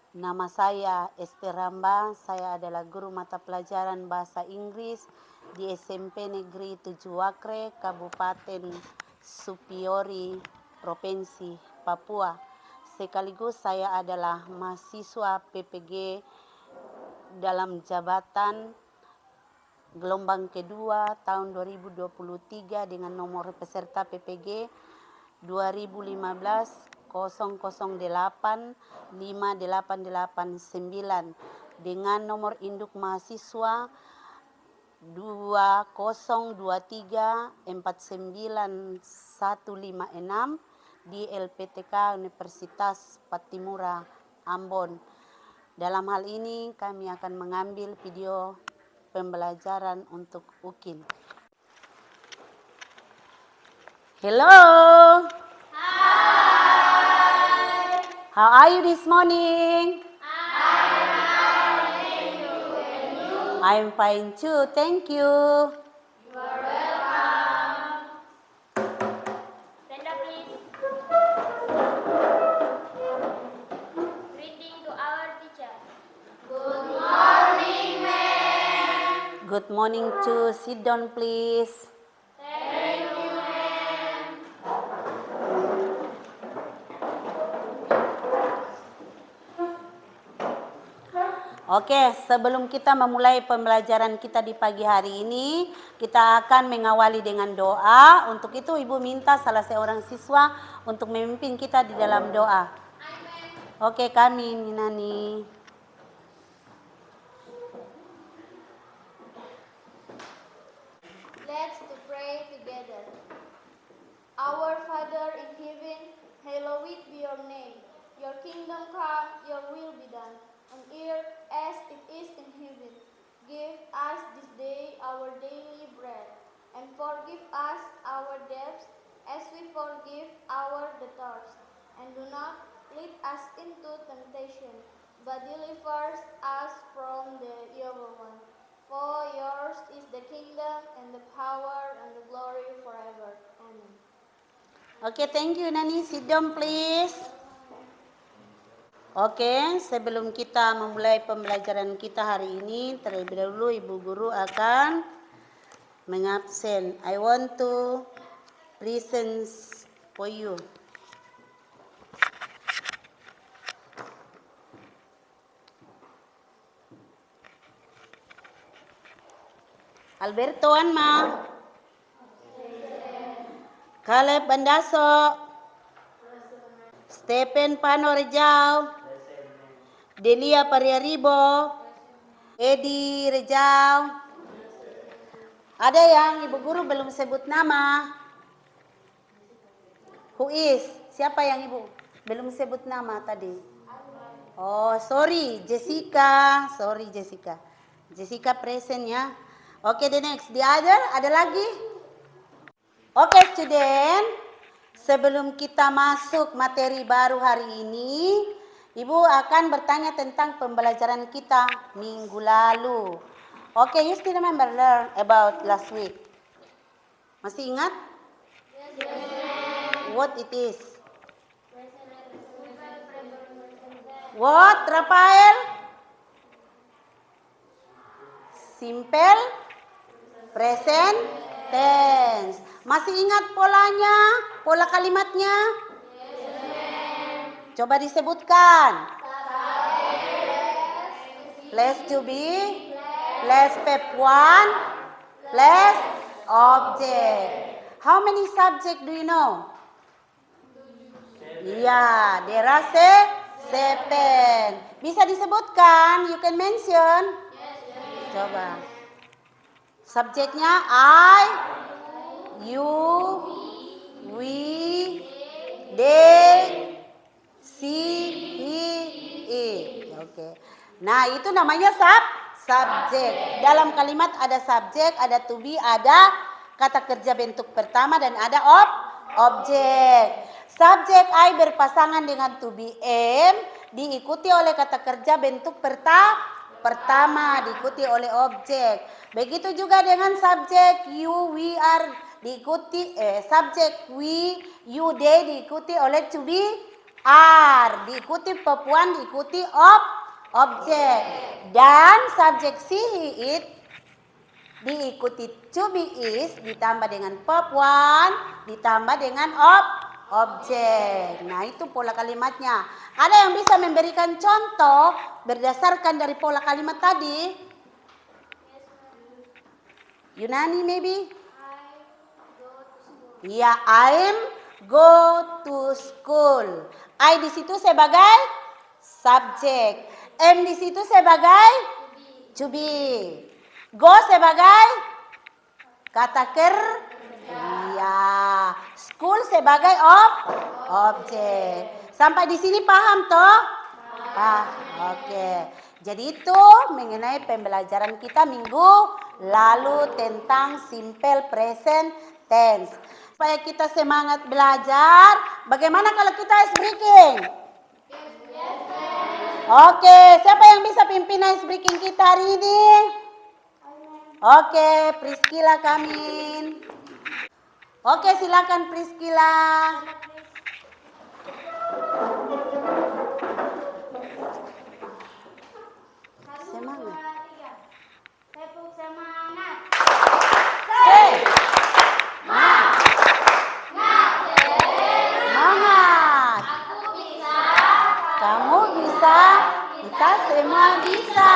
Nama saya Esther Ramba, saya adalah guru mata pelajaran Bahasa Inggris di SMP Negeri 7 Wakre, Kabupaten Supiori, Provinsi Papua. Sekaligus saya adalah mahasiswa PPG dalam jabatan gelombang kedua tahun 2023 dengan nomor peserta PPG 2015 008 5889 dengan nomor induk mahasiswa 2023 49156 di LPTK Universitas Patimura, Ambon. Dalam hal ini kami akan mengambil video pembelajaran untuk UKIN. Hello. Hi. How are you this morning? I'm fine too. Thank you. You are welcome. Stand up, please. Greeting to our teacher. Good morning, ma'am. Good morning too. Sit down, please. Thank you, ma'am. Oke, sebelum kita memulai pembelajaran kita di pagi hari ini, kita akan mengawali dengan doa. Untuk itu Ibu minta salah seorang siswa untuk memimpin kita di dalam doa. Oke, kami Minani. Let's pray together. Our Father in heaven, hallowed be your name. Your kingdom come, your will be done, on earth as it is in heaven. Give us this day our daily bread, and forgive us our debts as we forgive our debtors. And do not lead us into temptation, but deliver us from the evil one. For yours is the kingdom, and the power, and the glory forever. Amen. Oke, thank you Nani. Sit down please. Oke, sebelum kita memulai pembelajaran kita hari ini, terlebih dahulu Ibu Guru akan mengabsen. I want to present for you. Alberto Anma, Caleb Bandaso, Stephen Pano Rejau, Delia Pariaribo, Edi Rejau. Ada yang Ibu Guru belum sebut nama? Who is? Siapa yang Ibu belum sebut nama tadi? Oh, sorry, Jessica. Sorry, Jessica. Jessica present ya. Oke, the next. The other, ada lagi? Oke, student. Sebelum kita masuk materi baru hari ini, Ibu akan bertanya tentang pembelajaran kita minggu lalu. Oke, you still remember learn about last week? Masih ingat? Yes. What it is? What, Rafael? Simple present tense. Masih ingat polanya? Pola kalimatnya? Yes. Coba disebutkan. Place to be, place verb 1, place object. How many subject do you know? Yeah, there are 7. Bisa disebutkan? You can mention. Coba. Subjeknya I, you, we, they, she, he, it. Oke. Nah, itu namanya subjek. Dalam kalimat ada subjek, ada to be, ada kata kerja bentuk pertama dan ada objek. Subjek I berpasangan dengan to be am diikuti oleh kata kerja bentuk pertama diikuti oleh objek. Begitu juga dengan subjek you, we, are diikuti subjek we, you, they diikuti oleh to be are. Diikuti verb one, diikuti objek. Dan subjek she, he, it diikuti to be is ditambah dengan verb one ditambah dengan objek. Nah, itu pola kalimatnya. Ada yang bisa memberikan contoh berdasarkan dari pola kalimat tadi? Yunani maybe? Ya, I'm go to school. I di situ sebagai subjek. M di situ sebagai to be. Go sebagai kata iya. School sebagai objek. Sampai di sini paham toh? Oke. Jadi itu mengenai pembelajaran kita minggu lalu tentang simple present tense. Supaya kita semangat belajar, bagaimana kalau kita ice breaking? Oke, siapa yang bisa pimpin ice breaking kita hari ini? Oke, Priscilla Kamin. Oke, silakan Priscilla. Semangat. Tepuk semangat. Semangat. Aku bisa. Kamu bisa. Kita semua bisa.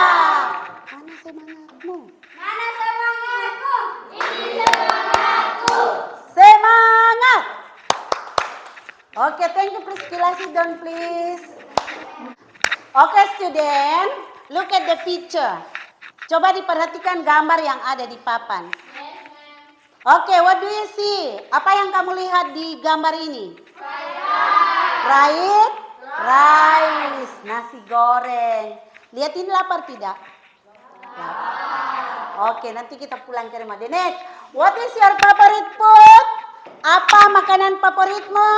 Mana semangatmu? Mana semangatmu? Ini semangatku. Semangat. Oke, thank you Priscilla. Sit down please. Oke, student, look at the picture. Coba diperhatikan gambar yang ada di papan. Oke, what do you see? Apa yang kamu lihat di gambar ini? Rice, nasi goreng. Lihat ini lapar tidak? Oke, nanti kita pulang ke rumah. The next, what is your favorite food? Apa makanan favoritmu?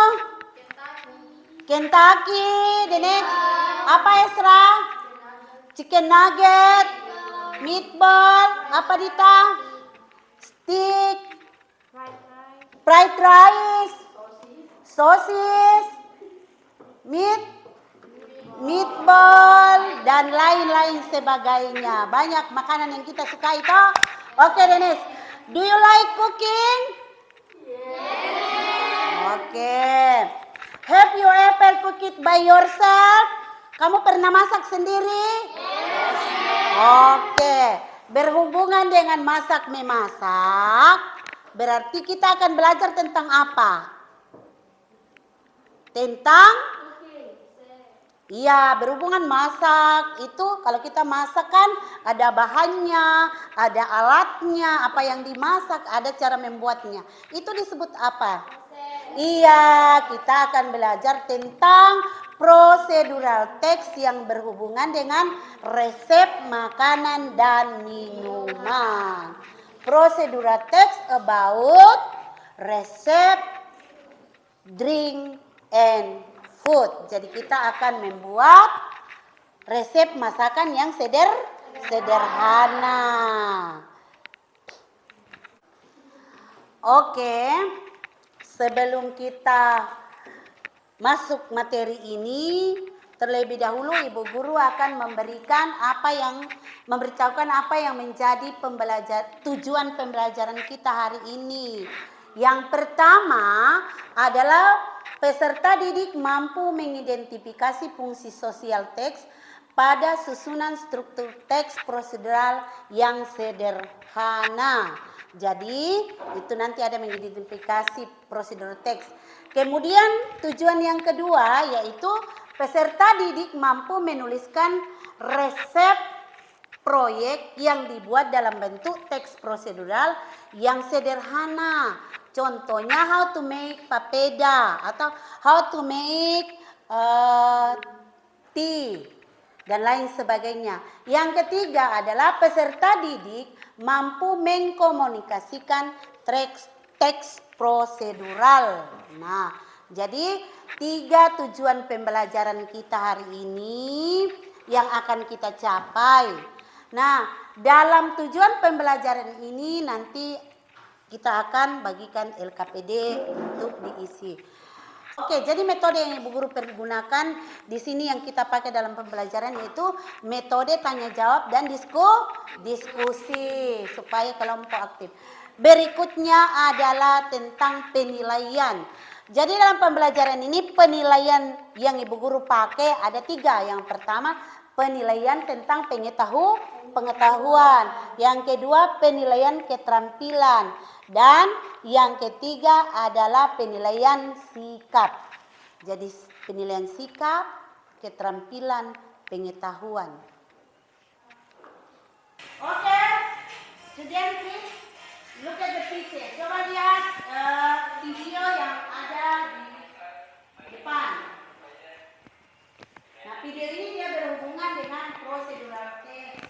Kentucky. The next, apa Esra? Chicken nugget, meatball, apa Dita? Steak, fried rice, sosis, meatball, dan lain-lain sebagainya. Banyak makanan yang kita suka itu. Oke, Dennis. Do you like cooking? Oke. Have you ever cooked it by yourself? Kamu pernah masak sendiri? Oke. Berhubungan dengan masak memasak, berarti kita akan belajar tentang apa? Tentang? Iya, berhubungan masak. Itu kalau kita masak kan ada bahannya, ada alatnya, apa yang dimasak, ada cara membuatnya. Itu disebut apa? Iya, kita akan belajar tentang procedural text yang berhubungan dengan resep makanan dan minuman. Procedural text about recipe, drink, and food. Jadi kita akan membuat resep masakan yang sederhana. Oke, sebelum kita masuk materi ini, terlebih dahulu Ibu Guru akan memberitahukan apa yang menjadi tujuan pembelajaran kita hari ini. Yang pertama adalah peserta didik mampu mengidentifikasi fungsi sosial teks pada susunan struktur teks prosedural yang sederhana. Jadi, itu nanti ada mengidentifikasi prosedur teks. Kemudian tujuan yang kedua yaitu peserta didik mampu menuliskan resep proyek yang dibuat dalam bentuk teks prosedural yang sederhana. Contohnya how to make papeda atau how to make tea dan lain sebagainya. Yang ketiga adalah peserta didik mampu mengkomunikasikan teks prosedural. Nah, jadi 3 tujuan pembelajaran kita hari ini yang akan kita capai. Nah, dalam tujuan pembelajaran ini nanti kita akan bagikan LKPD untuk diisi. Oke, jadi metode yang Ibu Guru pergunakan di sini yang kita pakai dalam pembelajaran yaitu metode tanya jawab dan diskusi supaya kelompok aktif. Berikutnya adalah tentang penilaian. Jadi dalam pembelajaran ini penilaian yang Ibu Guru pakai ada 3. Yang pertama penilaian tentang pengetahuan. Yang kedua penilaian keterampilan. Dan yang ketiga adalah penilaian sikap. Jadi penilaian sikap, keterampilan, pengetahuan. Oke, student please look at the picture. Coba lihat video yang ada di depan. Nah, video ini dia berhubungan dengan prosedural test.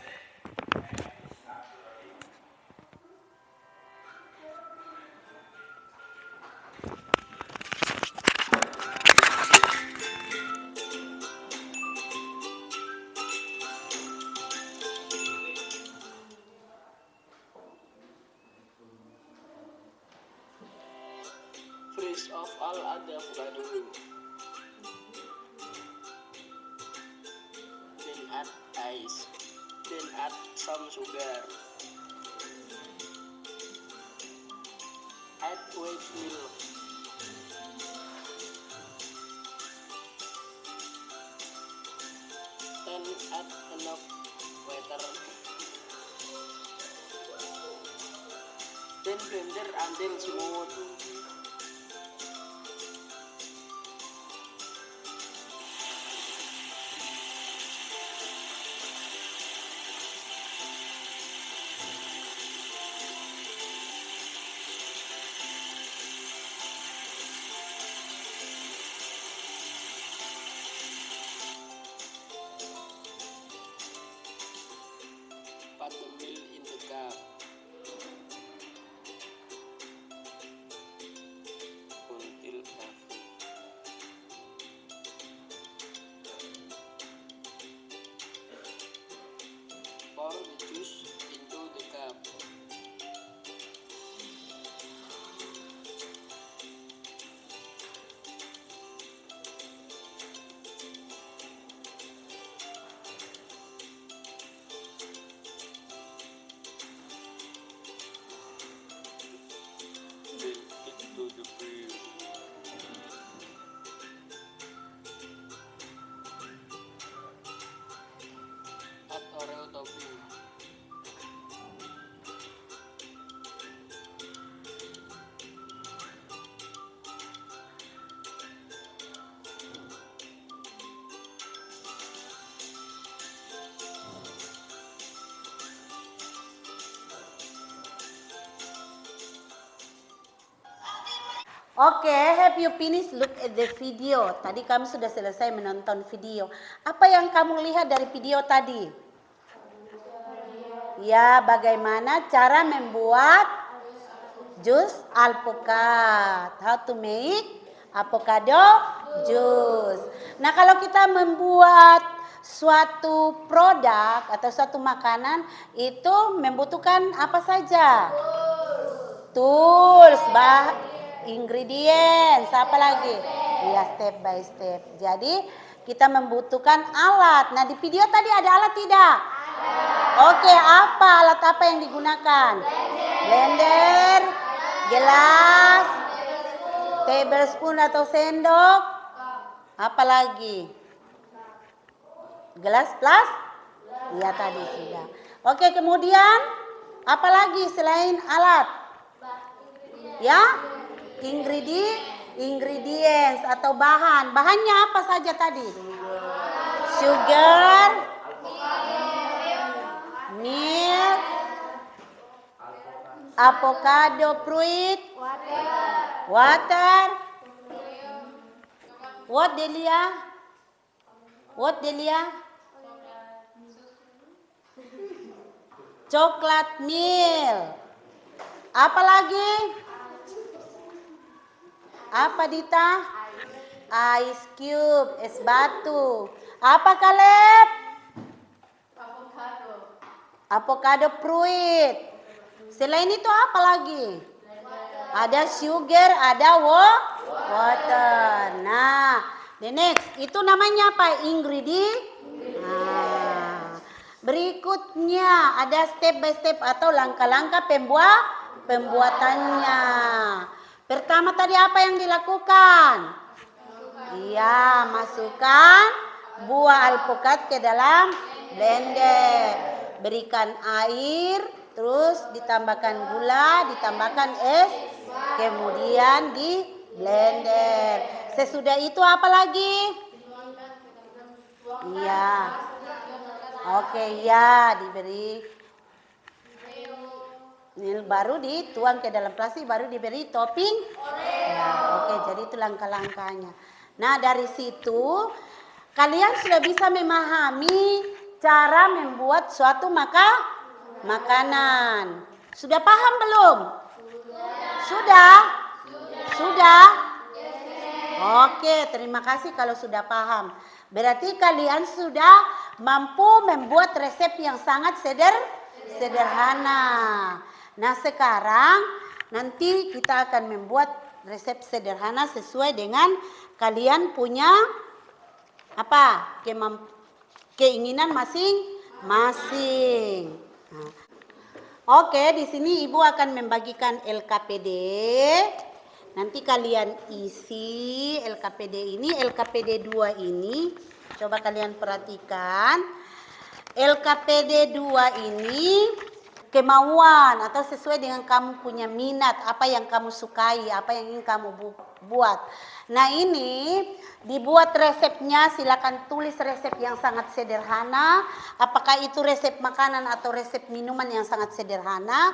Freeze off all other avocado. Then add ice. Then add some sugar. Add white milk. Then add enough water. Then blender until smooth. Put the milk in the cup. Until coffee. Pour the juice into the cup. Then into the fridge. Add Oreo topping. Oke, have you finished look at the video? Tadi kamu sudah selesai menonton video. Apa yang kamu lihat dari video tadi? Ya, bagaimana cara membuat jus alpukat. How to make avocado juice. Nah, kalau kita membuat suatu produk atau suatu makanan itu membutuhkan apa saja? Tools, ingredients, apa lagi? Ya, step by step. Jadi kita membutuhkan alat. Nah, di video tadi ada alat tidak? Oke, apa alat apa yang digunakan? Blender, gelas, tablespoon atau sendok. Apa lagi? Gelas plus? Iya tadi sudah. Oke, kemudian apa lagi selain alat? Ya, ingredients atau bahan. Bahannya apa saja tadi? Sugar, milk, avocado fruit, water. What, Delia? What, Delia? Coklat milk. Apa lagi? Apa Dita? Ice cube, es batu. Apa Kaleb? Avocado fruit. Selain itu apa lagi? Ada sugar, ada water. Nah, the next itu namanya apa? Ingredient. Nah, berikutnya ada step by step atau langkah-langkah pembuatannya. Pertama tadi apa yang dilakukan? Iya, masukkan buah alpukat ke dalam blender. Berikan air, terus ditambahkan gula, ditambahkan es, kemudian di blender. Sesudah itu apa lagi? Iya. Oke, ya, diberi. Ini baru dituang ke dalam plastik, baru diberi topping. Ya, oke, jadi itu langkah-langkahnya. Nah, dari situ kalian sudah bisa memahami cara membuat suatu makanan. Sudah paham belum? Sudah? Sudah? Oke, terima kasih kalau sudah paham. Berarti kalian sudah mampu membuat resep yang sangat sederhana. Nah, sekarang nanti kita akan membuat resep sederhana sesuai dengan kalian punya apa? Keinginan masing-masing. Nah, oke, di sini Ibu akan membagikan LKPD. Nanti kalian isi LKPD ini, LKPD 2 ini. Coba kalian perhatikan. LKPD 2 ini kemauan atau sesuai dengan kamu punya minat, apa yang kamu sukai, apa yang ingin kamu buat. Nah, ini dibuat resepnya, silakan tulis resep yang sangat sederhana. Apakah itu resep makanan atau resep minuman yang sangat sederhana.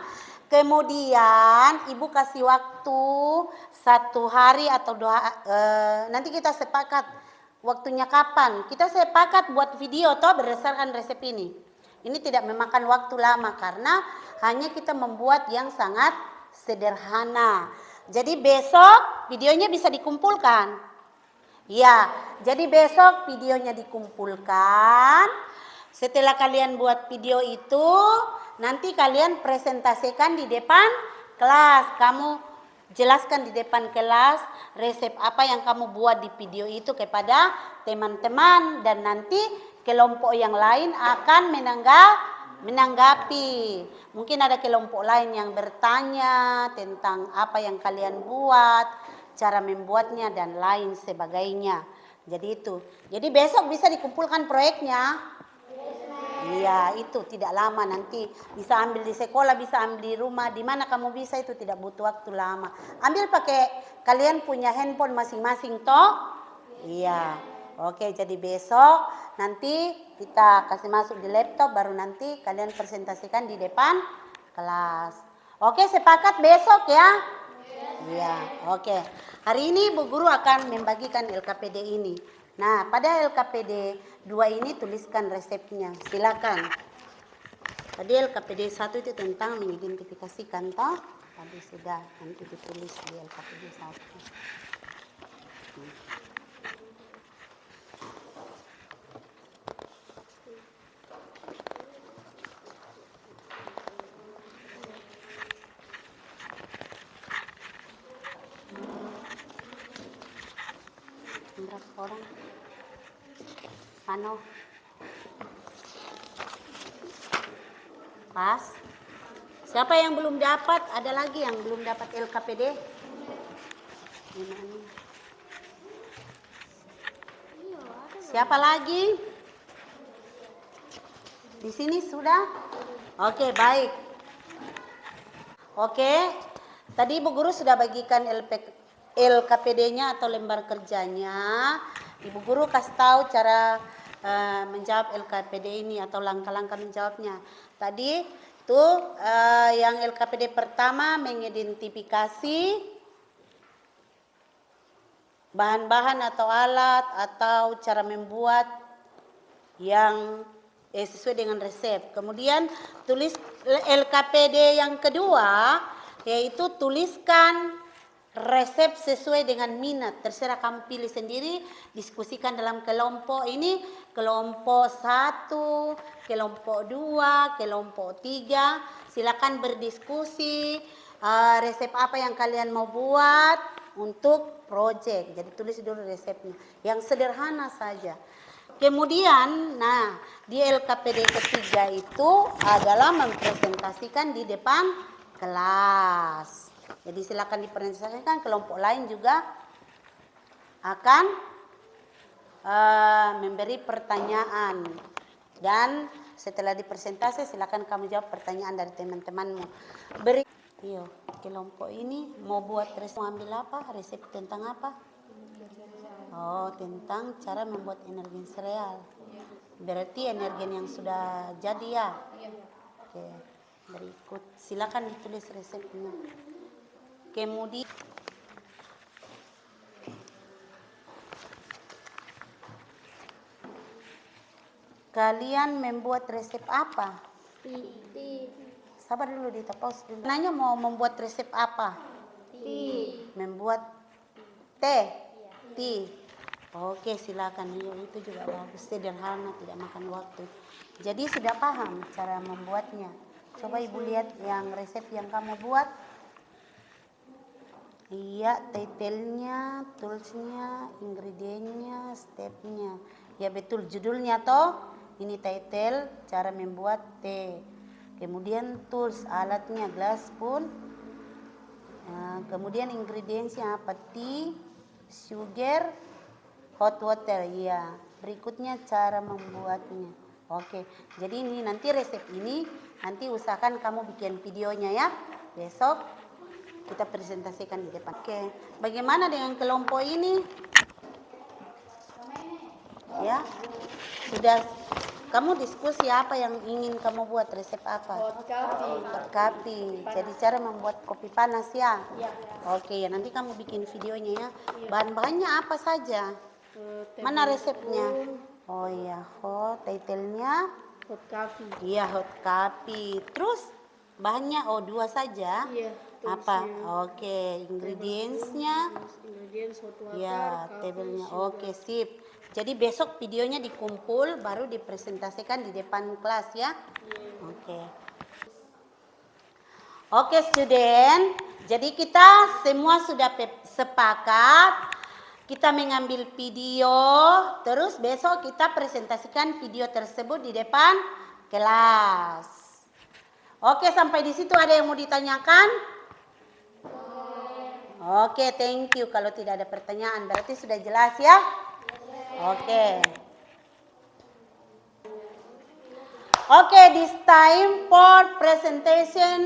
Kemudian Ibu kasih waktu 1 hari atau 2 nanti kita sepakat waktunya kapan. Kita sepakat buat video toh berdasarkan resep ini. Ini tidak memakan waktu lama karena hanya kita membuat yang sangat sederhana. Jadi besok videonya bisa dikumpulkan. Ya, jadi besok videonya dikumpulkan. Setelah kalian buat video itu, nanti kalian presentasikan di depan kelas. Kamu jelaskan di depan kelas resep apa yang kamu buat di video itu kepada teman-teman. Dan nanti kelompok yang lain akan menanggapi. Mungkin ada kelompok lain yang bertanya tentang apa yang kalian buat, cara membuatnya dan lain sebagainya. Jadi itu. Jadi besok bisa dikumpulkan proyeknya. Iya, itu tidak lama, nanti bisa ambil di sekolah, bisa ambil di rumah, di mana kamu bisa, itu tidak butuh waktu lama. Ambil pakai kalian punya handphone masing-masing toh? Iya. Oke, jadi besok nanti kita kasih masuk di laptop, baru nanti kalian presentasikan di depan kelas. Oke, sepakat besok ya? Iya, oke. Hari ini Bu Guru akan membagikan LKPD ini. Nah, pada LKPD 2 ini tuliskan resepnya. Silakan. Tadi LKPD 1 itu tentang mengidentifikasikan toh? Tadi sudah, nanti ditulis di LKPD 1. Berapa orang? Ano? Pas? Siapa yang belum dapat? Ada lagi yang belum dapat LKPD? Siapa lagi? Di sini sudah? Oke, baik. Oke, tadi Bu Guru sudah bagikan LKPD-nya atau lembar kerjanya. Ibu Guru kasih tahu cara menjawab LKPD ini atau langkah-langkah menjawabnya. Tadi itu yang LKPD pertama mengidentifikasi bahan-bahan atau alat atau cara membuat yang sesuai dengan resep. Kemudian tulis LKPD yang kedua, yaitu tuliskan resep sesuai dengan minat. Terserah kamu pilih sendiri, diskusikan dalam kelompok ini, kelompok 1, kelompok 2, kelompok 3. Silakan berdiskusi resep apa yang kalian mau buat. untuk project. Jadi tulis dulu resepnya. Yang sederhana saja. Kemudian, nah di LKPD ketiga itu adalah mempresentasikan di depan kelas. Jadi silakan dipresentasikan, kelompok lain juga akan memberi pertanyaan. Dan setelah dipresentasi silakan kamu jawab pertanyaan dari teman-temanmu. Yo, kelompok ini mau buat resep, mau ambil apa? Resep tentang apa? Oh, tentang cara membuat energen sereal. Berarti energen yang sudah jadi ya? Oke, berikut. Silakan ditulis resepnya. Kemudian kalian membuat resep apa? Sabar dulu, Dita, pause dulu. Nanya mau membuat resep apa? Membuat teh? Tea. Oke, silakan. Itu juga bagus, sederhana, tidak makan waktu. Jadi sudah paham cara membuatnya. Coba Ibu lihat yang resep yang kamu buat. Iya, title-nya, tools-nya, ingredients-nya, step-nya. Ya betul, judulnya toh. Ini title, cara membuat teh. Kemudian tools, alatnya, gelas, spoon. Nah, kemudian ingredients-nya apa? Tea, sugar, hot water. Ya. Berikutnya cara membuatnya. Oke, jadi ini nanti resep ini nanti usahakan kamu bikin videonya ya. Besok kita presentasikan di depan. Oke, bagaimana dengan kelompok ini? Ya, sudah. Kamu diskusi apa yang ingin kamu buat, resep apa? Hot coffee. Hot coffee. Jadi cara membuat kopi panas ya? Oke, ya nanti kamu bikin videonya ya. Bahan-bahannya apa saja? Mana resepnya? Oh iya, title-nya Hot coffee. iya, hot coffee. Terus bahannya dua saja? Iya. Apa? Oke, ingredients-nya? Ingredients hot water. Ya, tabelnya. Oke, sip. Jadi besok videonya dikumpul baru dipresentasikan di depan kelas ya. Oke. Oke, student. Jadi kita semua sudah sepakat. Kita mengambil video, terus besok kita presentasikan video tersebut di depan kelas. Oke, sampai di situ ada yang mau ditanyakan? Oke, thank you. Kalau tidak ada pertanyaan berarti sudah jelas ya? Oke. Oke, this time for presentation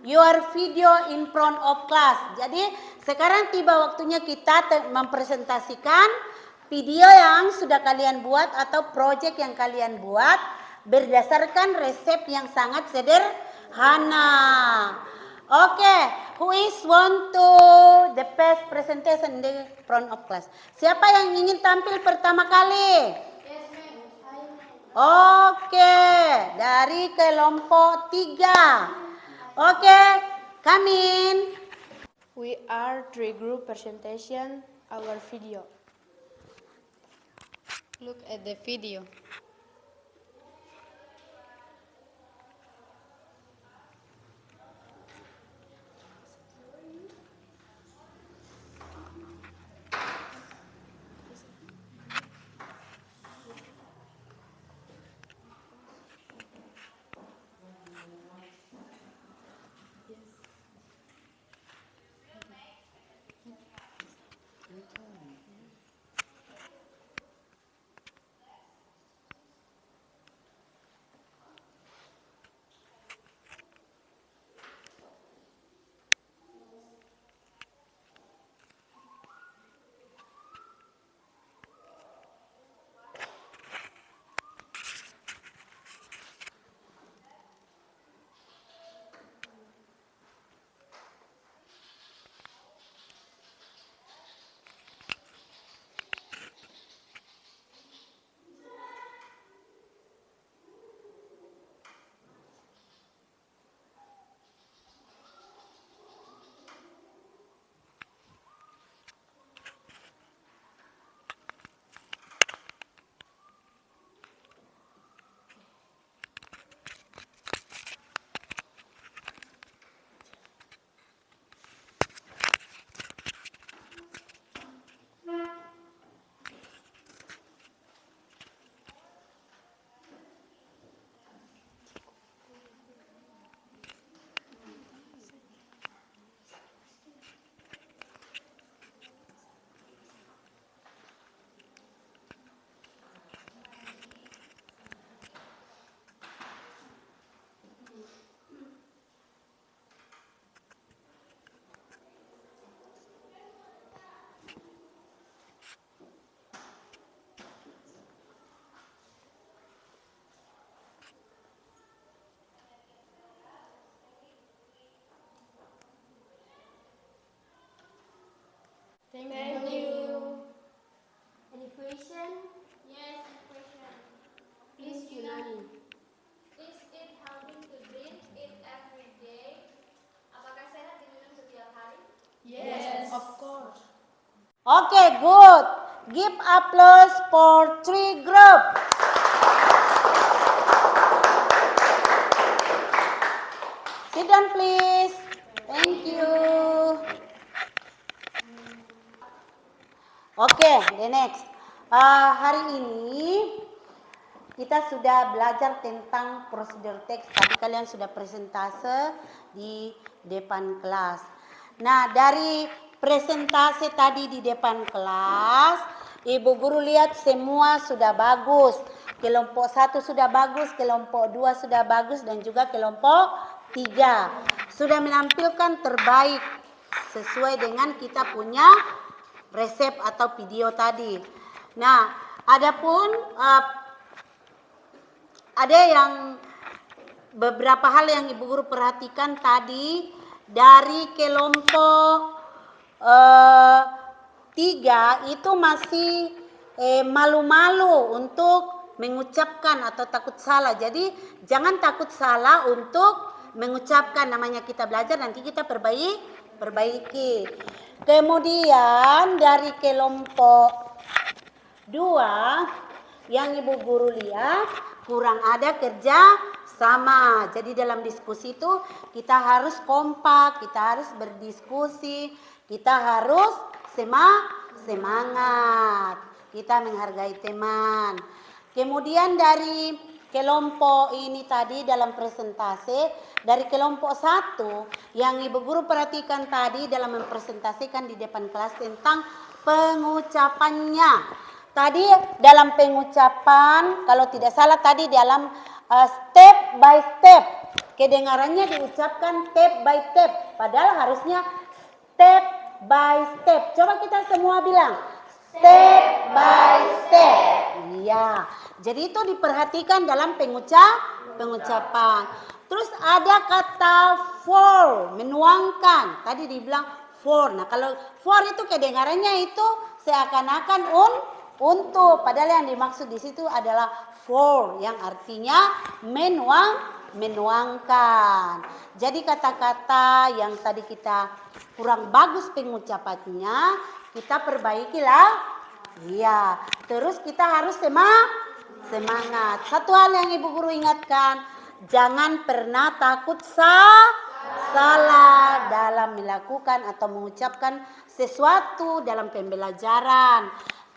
your video in front of class. Jadi sekarang tiba waktunya kita mempresentasikan video yang sudah kalian buat atau project yang kalian buat berdasarkan resep yang sangat sederhana. Oke, who is want to the best presentation in the front of class? Siapa yang ingin tampil pertama kali? Oke, dari kelompok 3. Oke, come in. We are three group presentation our video. Look at the video. Okay, good. Give applause for 3 group. Sit down please. Thank you. Oke, the next. Hari ini kita sudah belajar tentang prosedur teks. Tadi kalian sudah presentase di depan kelas. Nah, dari presentase tadi di depan kelas, Ibu Guru lihat semua sudah bagus. Kelompok 1 sudah bagus, kelompok 2 sudah bagus, dan juga kelompok 3 sudah menampilkan terbaik sesuai dengan kita punya resep atau video tadi. Nah, adapun ada yang beberapa hal yang Ibu Guru perhatikan tadi dari kelompok 3 itu masih malu-malu untuk mengucapkan atau takut salah. Jadi jangan takut salah untuk mengucapkan, namanya kita belajar, nanti kita perbaiki. Kemudian dari kelompok 2 yang Ibu Guru lihat kurang ada kerja sama. Jadi dalam diskusi itu kita harus kompak, kita harus berdiskusi, kita harus semangat, kita menghargai teman. Kemudian dari kelompok ini tadi dalam presentase, dari kelompok 1 yang Ibu Guru perhatikan tadi dalam mempresentasikan di depan kelas tentang pengucapannya. Tadi dalam pengucapan, kalau tidak salah tadi dalam step by step, kedengarannya diucapkan step by step, padahal harusnya step by step. Coba kita semua bilang step by step. Iya. Jadi itu diperhatikan dalam pengucapan. Terus ada kata for, menuangkan. Tadi dibilang for. Nah, kalau for itu kedengarannya itu seakan-akan untuk, padahal yang dimaksud di situ adalah for yang artinya menuangkan. Jadi kata-kata yang tadi kita kurang bagus pengucapannya, kita perbaikilah. Iya. Terus kita harus semangat. Satu hal yang Ibu Guru ingatkan, jangan pernah takut salah dalam melakukan atau mengucapkan sesuatu dalam pembelajaran.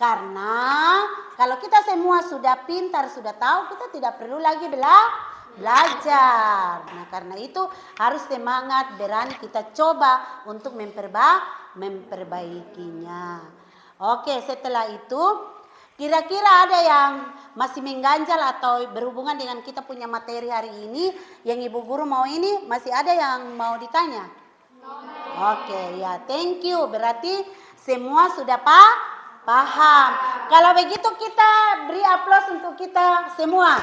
Karena kalau kita semua sudah pintar, sudah tahu, kita tidak perlu lagi belajar. Nah, karena itu harus semangat, berani kita coba untuk memperbaikinya. Oke, setelah itu kira-kira ada yang masih mengganjal atau berhubungan dengan kita punya materi hari ini yang Ibu Guru mau ini, masih ada yang mau ditanya? Oke, ya, thank you. Berarti semua sudah paham. Kalau begitu kita beri aplaus untuk kita semua.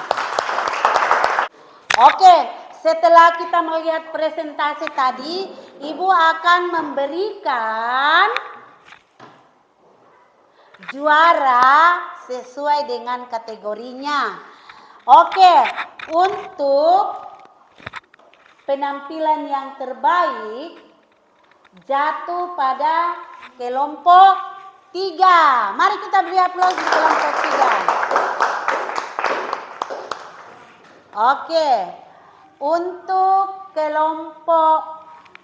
Oke, setelah kita melihat presentasi tadi, Ibu akan memberikan juara sesuai dengan kategorinya. Oke, untuk penampilan yang terbaik jatuh pada kelompok 3. Mari kita beri aplaus di kelompok 3. Oke, untuk kelompok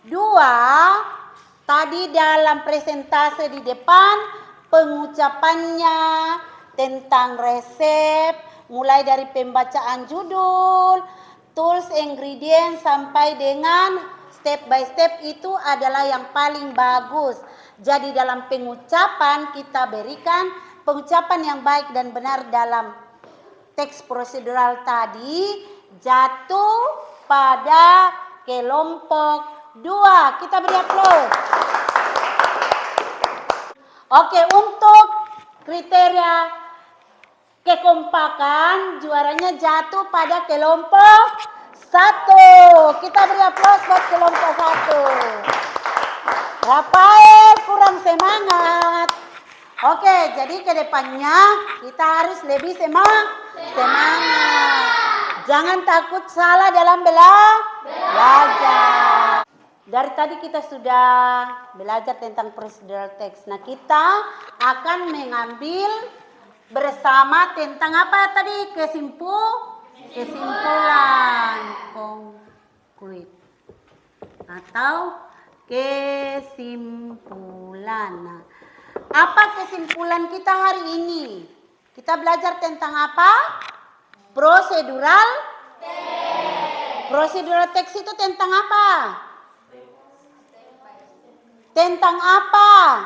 2 tadi dalam presentase di depan pengucapannya tentang resep, mulai dari pembacaan judul, tools, ingredient, sampai dengan step by step itu adalah yang paling bagus. Jadi dalam pengucapan kita berikan pengucapan yang baik dan benar dalam teks prosedural tadi jatuh pada kelompok 2. Kita beri aplaus. Oke, untuk kriteria kekompakan juaranya jatuh pada kelompok 1. Kita beri aplaus buat kelompok 1. Rafael kurang semangat. Oke, jadi ke depannya kita harus lebih semangat. Jangan takut salah dalam belajar. Dari tadi kita sudah belajar tentang procedural text. Nah, kita akan mengambil bersama tentang apa tadi? Kesimpulan konkret atau kesimpulan. Nah, apa kesimpulan kita hari ini? Kita belajar tentang apa? Procedural text. Procedural text itu tentang apa? Tentang apa?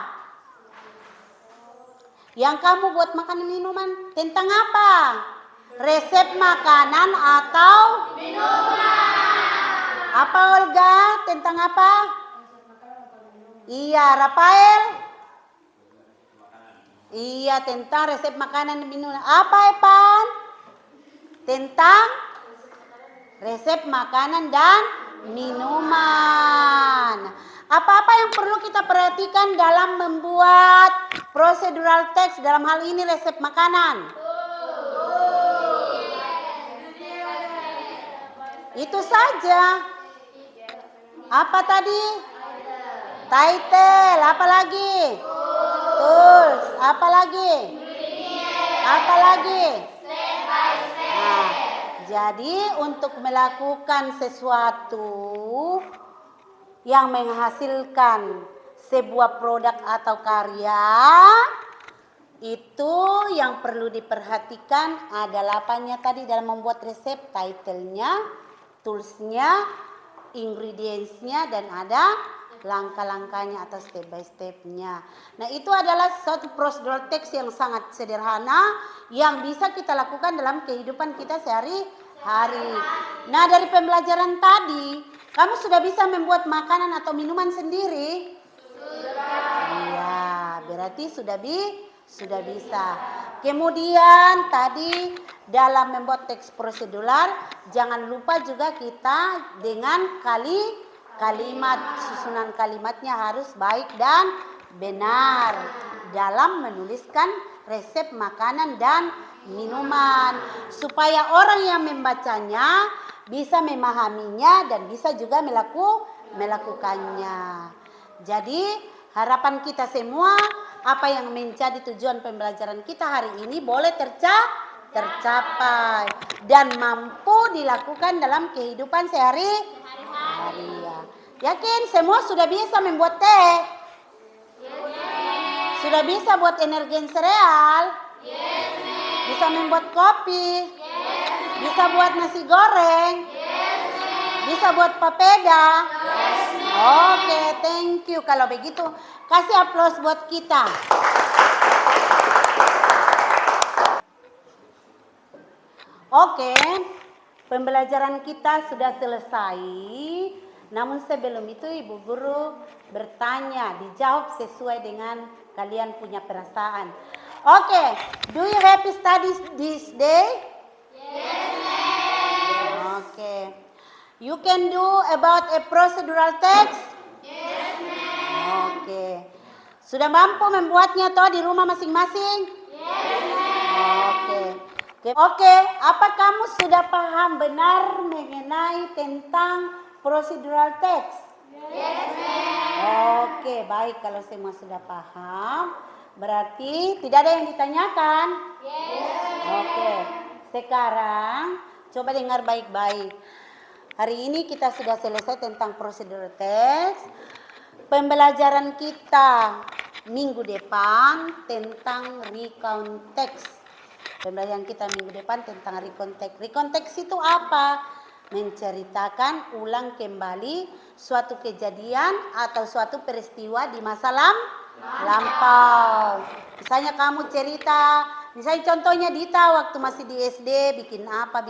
Yang kamu buat makanan minuman tentang apa? Resep makanan atau minuman. Apa Olga? Tentang apa? Iya, Rafael? Iya, tentang resep makanan dan minuman. Apa Evan? Tentang resep makanan dan minuman. Apa-apa yang perlu kita perhatikan dalam membuat procedural text dalam hal ini resep makanan? Itu saja. Apa tadi? Title. Apa lagi? Tools. Apa lagi? Apa lagi? Nah, jadi untuk melakukan sesuatu yang menghasilkan sebuah produk atau karya, itu yang perlu diperhatikan adalah apanya tadi dalam membuat resep, title-nya, tools-nya, ingredients-nya, dan ada langkah-langkahnya atau step by step-nya. Nah, itu adalah suatu procedural text yang sangat sederhana yang bisa kita lakukan dalam kehidupan kita sehari-hari. Nah, dari pembelajaran tadi, kamu sudah bisa membuat makanan atau minuman sendiri? Iya, berarti sudah bisa. Kemudian tadi dalam membuat teks prosedural, jangan lupa juga kita dengan kalimat, susunan kalimatnya harus baik dan benar dalam menuliskan resep makanan dan minuman, supaya orang yang membacanya bisa memahaminya dan bisa juga melakukannya. Jadi harapan kita semua, apa yang menjadi tujuan pembelajaran kita hari ini boleh tercapai dan mampu dilakukan dalam kehidupan sehari-hari. Yakin semua sudah bisa membuat teh? Sudah bisa buat energen sereal? Bisa membuat kopi? Bisa buat nasi goreng? Bisa buat papeda? Oke, thank you. Kalau begitu, kasih aplaus buat kita. Oke, pembelajaran kita sudah selesai. Namun sebelum itu Ibu Guru bertanya, dijawab sesuai dengan kalian punya perasaan. Oke, do you happy study this day? Yes, ma'am. Oke. You can do about a procedural text? Yes, ma'am. Oke. Sudah mampu membuatnya toh di rumah masing-masing? Yes, ma'am. Oke, apa kamu sudah paham benar mengenai tentang procedural text? Yes, ma'am. Oke, baik kalau semua sudah paham. Berarti tidak ada yang ditanyakan? Yes, ma'am. Oke. Sekarang coba dengar baik-baik. Hari ini kita sudah selesai tentang procedural text. Pembelajaran kita minggu depan tentang recount text. Pembelajaran kita minggu depan tentang recount text. Recount text itu apa? Menceritakan ulang kembali suatu kejadian atau suatu peristiwa di masa lampau. Misalnya kamu cerita, misalnya contohnya Dita waktu masih di SD bikin apa.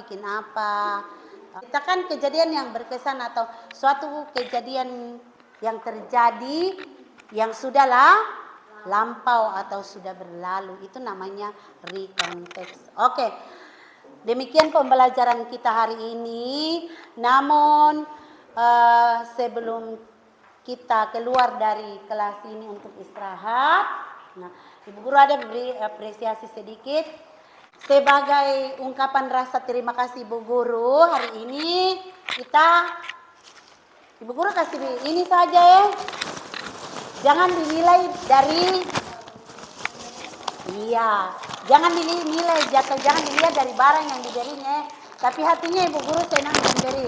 Ceritakan kejadian yang berkesan atau suatu kejadian yang terjadi yang sudahlah lampau atau sudah berlalu. Itu namanya recount text. Oke. Demikian pembelajaran kita hari ini. Namun sebelum kita keluar dari kelas ini untuk istirahat, nah, Ibu Guru ada beri apresiasi sedikit sebagai ungkapan rasa terima kasih Ibu Guru. Hari ini kita Ibu guru kasih ini saja ya. Jangan dinilai dari jangan dinilai jatuh, jangan dilihat dari barang yang diberinya, tapi hatinya ibu guru senang memberi.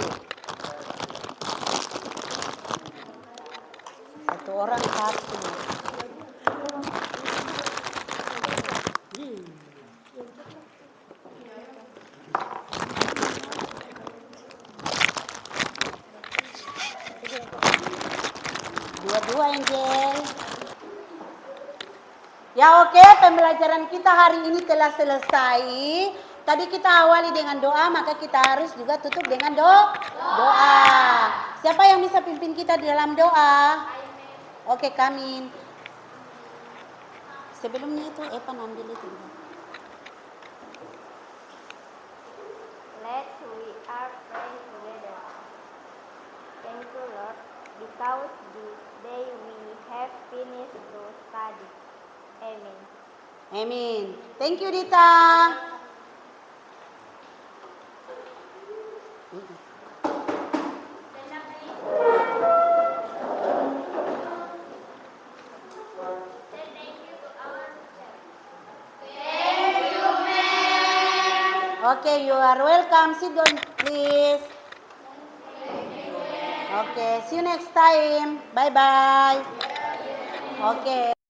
Satu orang satu. Dua-dua, Angel. Ya oke, pembelajaran kita hari ini telah selesai. Tadi kita awali dengan doa, maka kita harus juga tutup dengan doa. Siapa yang bisa pimpin kita di dalam doa? Oke, kami. Sebelumnya itu Evan ambil itu. Let's we are praying together. Thank you, Lord, because this day we have finished to study. Amen. Amin. Thank you, Dita. Okay, you are welcome. Sit down, please. Okay, see you next time. Bye-bye. Okay.